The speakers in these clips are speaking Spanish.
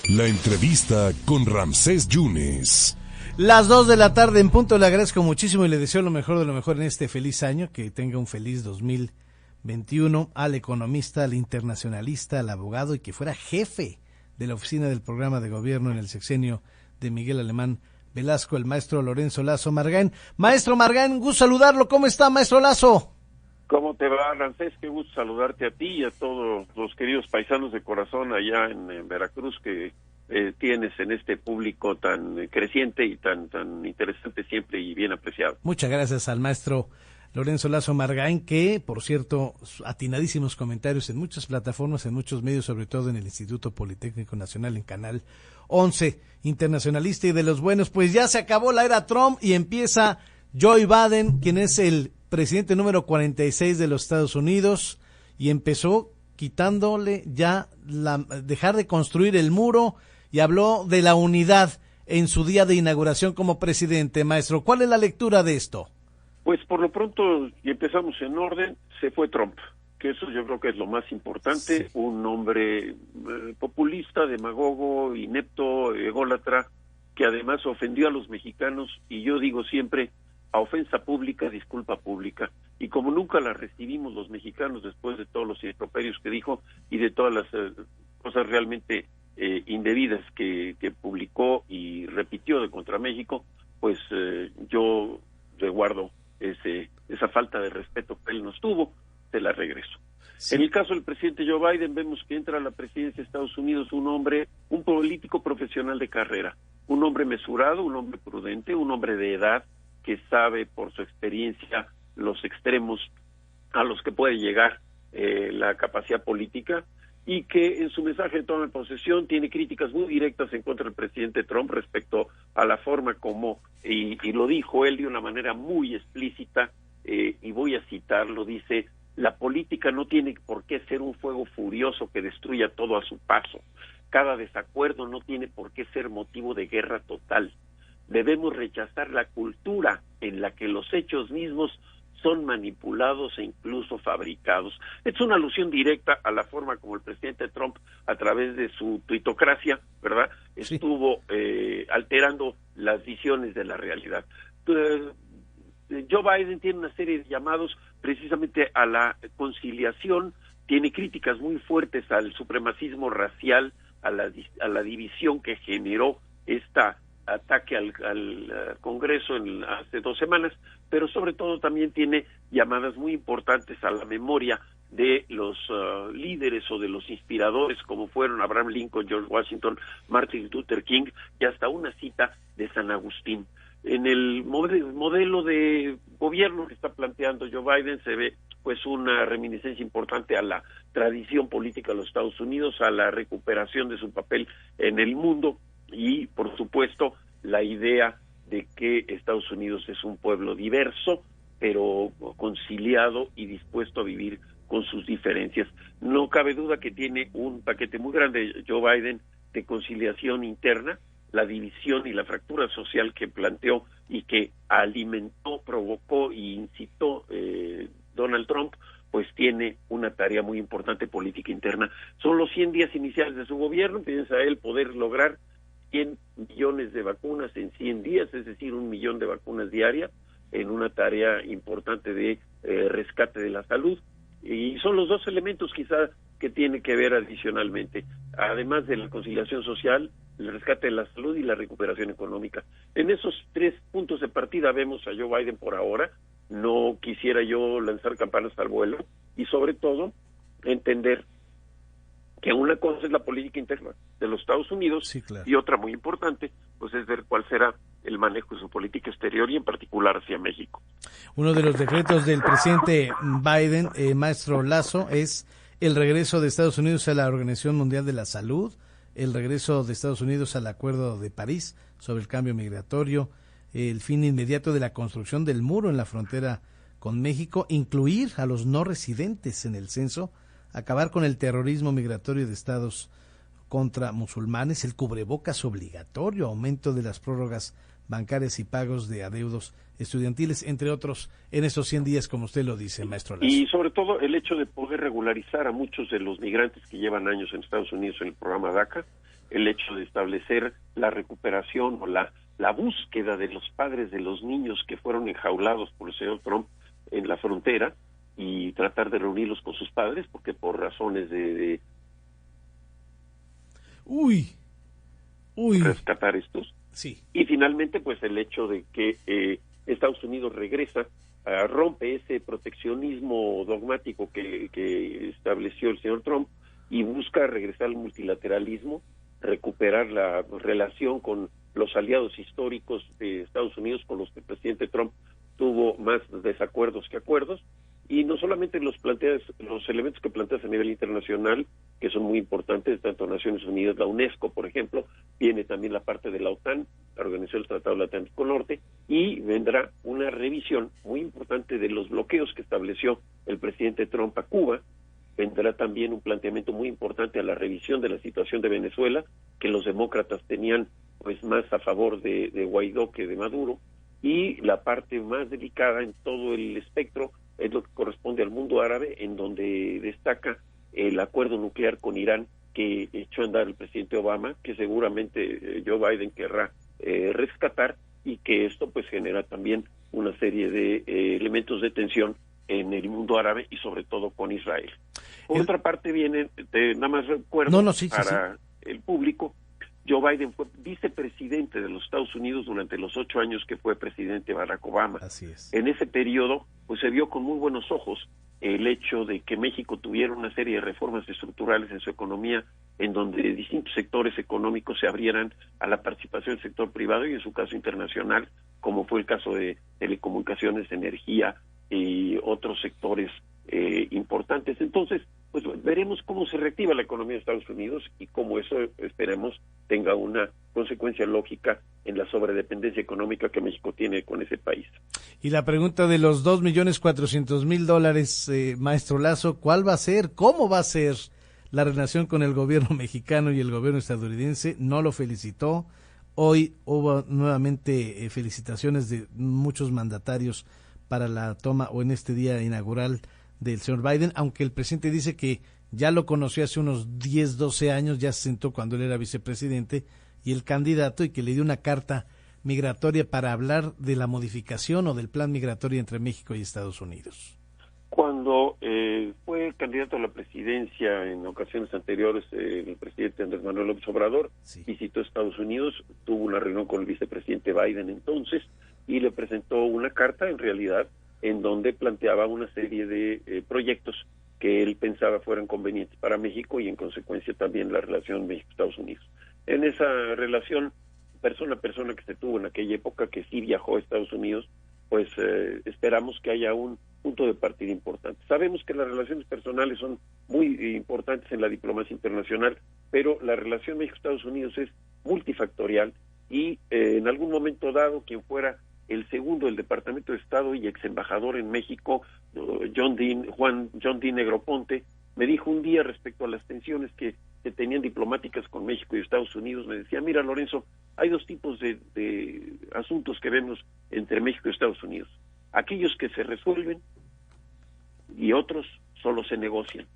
La entrevista con Ramsés Yunes. Las 2 de la tarde en punto. Le agradezco muchísimo y le deseo lo mejor de lo mejor en este feliz año, que tenga un feliz 2021 al economista, al internacionalista, al abogado y que fuera jefe de la oficina del programa de gobierno en el sexenio de Miguel Alemán Velasco, el maestro Lorenzo Lazo Margain. Maestro Margain, gusto saludarlo. ¿Cómo está, maestro Lazo? ¿Cómo te va, Ramsés? Qué gusto saludarte a ti y a todos los queridos paisanos de corazón allá en Veracruz que tienes en este público tan creciente y tan interesante siempre y bien apreciado. Muchas gracias al maestro Lorenzo Lazo Margain, que, por cierto, atinadísimos comentarios en muchas plataformas, en muchos medios, sobre todo en el Instituto Politécnico Nacional, en Canal 11, internacionalista y de los buenos. Pues ya se acabó la era Trump y empieza Joe Biden, quien es el presidente número 46 de los Estados Unidos, y empezó quitándole ya dejar de construir el muro, y habló de la unidad en su día de inauguración como presidente. Maestro, ¿cuál es la lectura de esto? Pues por lo pronto, y empezamos en orden, se fue Trump, que eso yo creo que es lo más importante. Sí. Un hombre populista, demagogo, inepto, ególatra, que además ofendió a los mexicanos, y yo digo siempre, a ofensa pública, disculpa pública, y como nunca la recibimos los mexicanos después de todos los improperios que dijo y de todas las cosas realmente indebidas que publicó y repitió de contra México, pues yo reguardo esa falta de respeto que él nos tuvo, se la regreso. Sí. En el caso del presidente Joe Biden, vemos que entra a la presidencia de Estados Unidos un político profesional de carrera, un hombre mesurado, un hombre prudente, un hombre de edad, que sabe por su experiencia los extremos a los que puede llegar la capacidad política, y que en su mensaje de toma de posesión tiene críticas muy directas en contra del presidente Trump respecto a la forma como, y lo dijo él de una manera muy explícita, y voy a citarlo, dice: la política no tiene por qué ser un fuego furioso que destruya todo a su paso. Cada desacuerdo no tiene por qué ser motivo de guerra total. Debemos rechazar la cultura en la que los hechos mismos son manipulados e incluso fabricados. Es una alusión directa a la forma como el presidente Trump, a través de su tuitocracia, ¿verdad?, sí, estuvo alterando las visiones de la realidad. Joe Biden tiene una serie de llamados precisamente a la conciliación, tiene críticas muy fuertes al supremacismo racial, a la división que generó esta ataque al Congreso hace 2 semanas, pero sobre todo también tiene llamadas muy importantes a la memoria de los líderes o de los inspiradores como fueron Abraham Lincoln, George Washington, Martin Luther King, y hasta una cita de San Agustín. En el modelo de gobierno que está planteando Joe Biden se ve pues una reminiscencia importante a la tradición política de los Estados Unidos, a la recuperación de su papel en el mundo, y por supuesto la idea de que Estados Unidos es un pueblo diverso, pero conciliado y dispuesto a vivir con sus diferencias. No cabe duda que tiene un paquete muy grande Joe Biden de conciliación interna. La división y la fractura social que planteó y que alimentó, provocó e incitó Donald Trump, pues tiene una tarea muy importante política interna. Son los 100 días iniciales de su gobierno, piensa él poder lograr 100 millones de vacunas en 100 días, es decir, 1 millón de vacunas diarias, en una tarea importante de rescate de la salud. Y son los 2 elementos quizás que tiene que ver adicionalmente, además de la conciliación social, el rescate de la salud y la recuperación económica. En esos 3 puntos de partida vemos a Joe Biden por ahora. No quisiera yo lanzar campanas al vuelo, y sobre todo entender que una cosa es la política interna de los Estados Unidos, sí, claro, y otra muy importante pues es ver cuál será el manejo de su política exterior y en particular hacia México. Uno de los decretos del presidente Biden, maestro Lazo, es el regreso de Estados Unidos a la Organización Mundial de la Salud, el regreso de Estados Unidos al Acuerdo de París sobre el cambio migratorio, el fin inmediato de la construcción del muro en la frontera con México, incluir a los no residentes en el censo, acabar con el terrorismo migratorio de estados contra musulmanes, el cubrebocas obligatorio, aumento de las prórrogas bancarias y pagos de adeudos estudiantiles, entre otros, en esos 100 días, como usted lo dice, maestro Lazo. Y sobre todo el hecho de poder regularizar a muchos de los migrantes que llevan años en Estados Unidos en el programa DACA, el hecho de establecer la recuperación o la búsqueda de los padres de los niños que fueron enjaulados por el señor Trump en la frontera y tratar de reunirlos con sus padres, porque por razones de rescatar estos. Sí. Y finalmente, pues el hecho de que Estados Unidos regresa, rompe ese proteccionismo dogmático que estableció el señor Trump y busca regresar al multilateralismo, recuperar la relación con los aliados históricos de Estados Unidos con los que el presidente Trump tuvo más desacuerdos que acuerdos, y no solamente los elementos que planteas a nivel internacional, que son muy importantes, tanto Naciones Unidas, la UNESCO, por ejemplo, viene también la parte de la OTAN, la Organización del Tratado del Atlántico Norte, y vendrá una revisión muy importante de los bloqueos que estableció el presidente Trump a Cuba. Vendrá también un planteamiento muy importante a la revisión de la situación de Venezuela, que los demócratas tenían pues más a favor de Guaidó que de Maduro, y la parte más delicada en todo el espectro es lo que corresponde al mundo árabe, en donde destaca el acuerdo nuclear con Irán que echó a andar el presidente Obama, que seguramente Joe Biden querrá rescatar, y que esto pues genera también una serie de elementos de tensión en el mundo árabe y sobre todo con Israel. Por otra parte viene, nada más recuerdo para el público, Joe Biden fue vicepresidente de los Estados Unidos durante los 8 años que fue presidente Barack Obama. Así es. En ese periodo, pues se vio con muy buenos ojos el hecho de que México tuviera una serie de reformas estructurales en su economía, en donde distintos sectores económicos se abrieran a la participación del sector privado y en su caso internacional, como fue el caso de telecomunicaciones, energía y otros sectores importantes. Entonces, pues veremos cómo se reactiva la economía de Estados Unidos y cómo eso, esperemos, tenga una consecuencia lógica en la sobredependencia económica que México tiene con ese país. Y la pregunta de los $2,400,000, maestro Lazo, ¿cuál va a ser? ¿Cómo va a ser la relación con el gobierno mexicano y el gobierno estadounidense? No lo felicitó. Hoy hubo nuevamente felicitaciones de muchos mandatarios para la toma o en este día inaugural del señor Biden, aunque el presidente dice que ya lo conoció hace unos 10, 12 años, ya se sentó cuando él era vicepresidente y el candidato, y que le dio una carta migratoria para hablar de la modificación o del plan migratorio entre México y Estados Unidos. Cuando fue candidato a la presidencia en ocasiones anteriores, el presidente Andrés Manuel López Obrador visitó Estados Unidos, tuvo una reunión con el vicepresidente Biden entonces, y le presentó una carta, en realidad, en donde planteaba una serie de proyectos que él pensaba fueran convenientes para México y en consecuencia también la relación México-Estados Unidos. En esa relación persona a persona que se tuvo en aquella época, que sí viajó a Estados Unidos, pues esperamos que haya un punto de partida importante. Sabemos que las relaciones personales son muy importantes en la diplomacia internacional, pero la relación México-Estados Unidos es multifactorial y en algún momento dado, quien fuera el segundo del Departamento de Estado y ex embajador en México, John D. Negroponte, me dijo un día respecto a las tensiones que se tenían diplomáticas con México y Estados Unidos, me decía: mira, Lorenzo, hay dos tipos de asuntos que vemos entre México y Estados Unidos, aquellos que se resuelven y otros solo se negocian.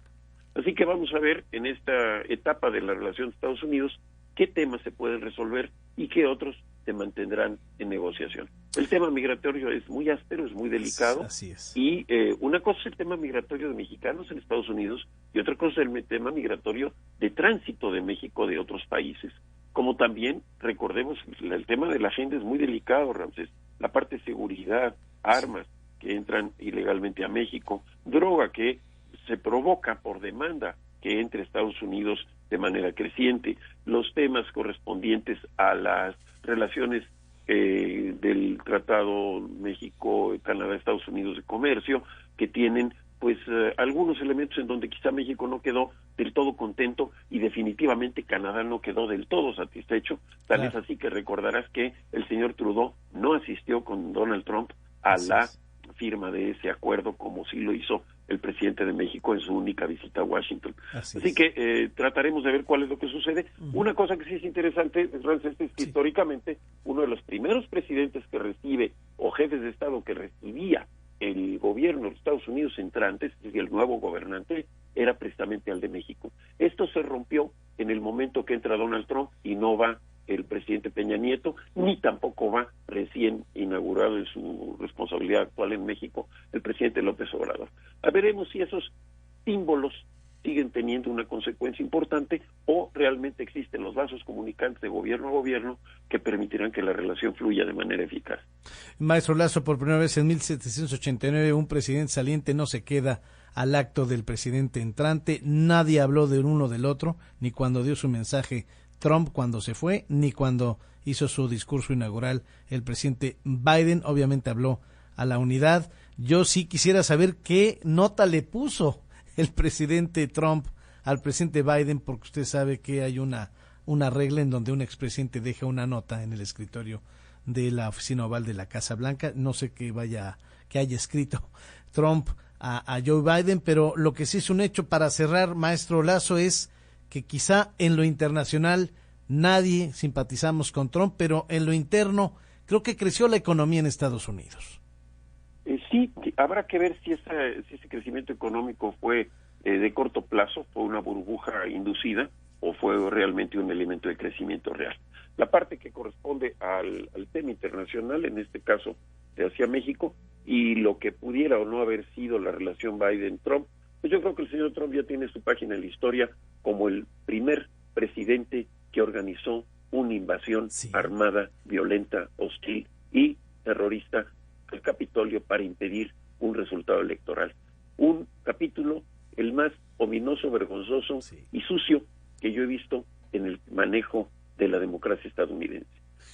Así que vamos a ver en esta etapa de la relación de Estados Unidos qué temas se pueden resolver y qué otros se mantendrán en negociación. El tema migratorio es muy áspero, es muy delicado. Así es. Y una cosa es el tema migratorio de mexicanos en Estados Unidos y otra cosa es el tema migratorio de tránsito de México de otros países. Como también, recordemos, el tema de la agenda es muy delicado, Ramsés. La parte de seguridad, armas que entran ilegalmente a México, droga que se provoca por demanda que entre Estados Unidos de manera creciente, los temas correspondientes a las relaciones del Tratado México-Canadá-Estados Unidos de Comercio, que tienen pues algunos elementos en donde quizá México no quedó del todo contento y definitivamente Canadá no quedó del todo satisfecho. Tal es así que recordarás que el señor Trudeau no asistió con Donald Trump a la firma de ese acuerdo, como sí lo hizo el presidente de México en su única visita a Washington. Así que trataremos de ver cuál es lo que sucede. Una cosa que sí es interesante, Francis, es que históricamente uno de los primeros presidentes que recibe, o jefes de Estado que recibía el gobierno de los Estados Unidos entrantes, es decir, el nuevo gobernante, era precisamente el de México. Esto se rompió en el momento que entra Donald Trump y no va el presidente Peña Nieto, ni tampoco va recién inaugurado en su responsabilidad actual en México el presidente López Obrador. Veremos si esos símbolos siguen teniendo una consecuencia importante o realmente existen los vasos comunicantes de gobierno a gobierno que permitirán que la relación fluya de manera eficaz. Maestro Lazo, por primera vez en 1789 un presidente saliente no se queda al acto del presidente entrante. Nadie habló del uno del otro, ni cuando dio su mensaje Trump cuando se fue, ni cuando hizo su discurso inaugural el presidente Biden. Obviamente habló a la unidad. Yo sí quisiera saber qué nota le puso el presidente Trump al presidente Biden, porque usted sabe que hay una regla en donde un expresidente deja una nota en el escritorio de la oficina oval de la Casa Blanca. No sé qué haya escrito Trump a Joe Biden, pero lo que sí es un hecho para cerrar, maestro Lazo, es que quizá en lo internacional nadie simpatizamos con Trump, pero en lo interno creo que creció la economía en Estados Unidos. Sí, habrá que ver si ese crecimiento económico fue de corto plazo, fue una burbuja inducida o fue realmente un elemento de crecimiento real. La parte que corresponde al tema internacional, en este caso hacia México, y lo que pudiera o no haber sido la relación Biden-Trump, pues yo creo que el señor Trump ya tiene su página en la historia como el primer presidente que organizó una invasión armada, violenta, hostil y terrorista al Capitolio para impedir un resultado electoral. Un capítulo, el más ominoso, vergonzoso y sucio que yo he visto en el manejo de la democracia estadounidense.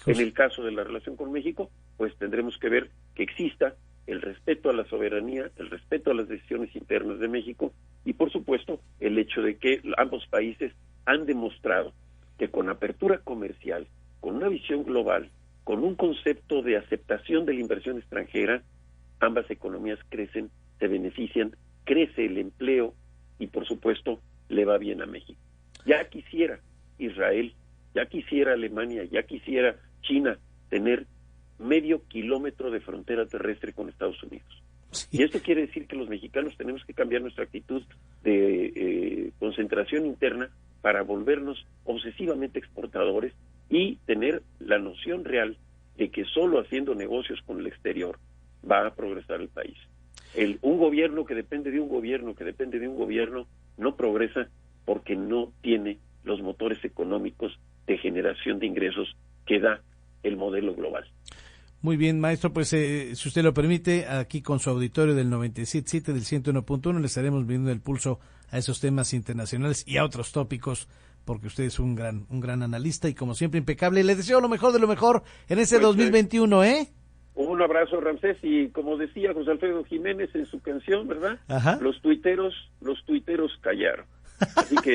En el caso de la relación con México, pues tendremos que ver que exista el respeto a la soberanía, el respeto a las decisiones internas de México y, por supuesto, el hecho de que ambos países han demostrado que con apertura comercial, con una visión global, con un concepto de aceptación de la inversión extranjera, ambas economías crecen, se benefician, crece el empleo y, por supuesto, le va bien a México. Ya quisiera Israel, ya quisiera Alemania, ya quisiera China tener medio kilómetro de frontera terrestre con Estados Unidos. Y esto quiere decir que los mexicanos tenemos que cambiar nuestra actitud de concentración interna para volvernos obsesivamente exportadores y tener la noción real de que solo haciendo negocios con el exterior va a progresar el país. Un gobierno que depende de un gobierno no progresa porque no tiene los motores económicos de generación de ingresos que da el modelo global. Muy bien, maestro, pues si usted lo permite, aquí con su auditorio del 97.7, del 101.1, le estaremos viendo el pulso a esos temas internacionales y a otros tópicos, porque usted es un gran analista y como siempre impecable. Le deseo lo mejor de lo mejor en ese 2021, ¿eh? Un abrazo, Ramsés, y como decía José Alfredo Jiménez en su canción, ¿verdad? Ajá. Los tuiteros callaron. Así que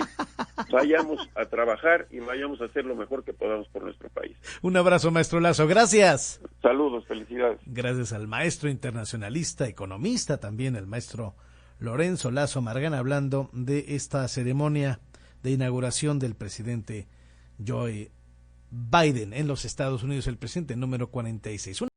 vayamos a trabajar y vayamos a hacer lo mejor que podamos por nuestro país. Un abrazo, maestro Lazo. Gracias. Saludos, felicidades. Gracias al maestro internacionalista, economista también, el maestro Lorenzo Lazo Margán, hablando de esta ceremonia de inauguración del presidente Joe Biden en los Estados Unidos, el presidente número 46.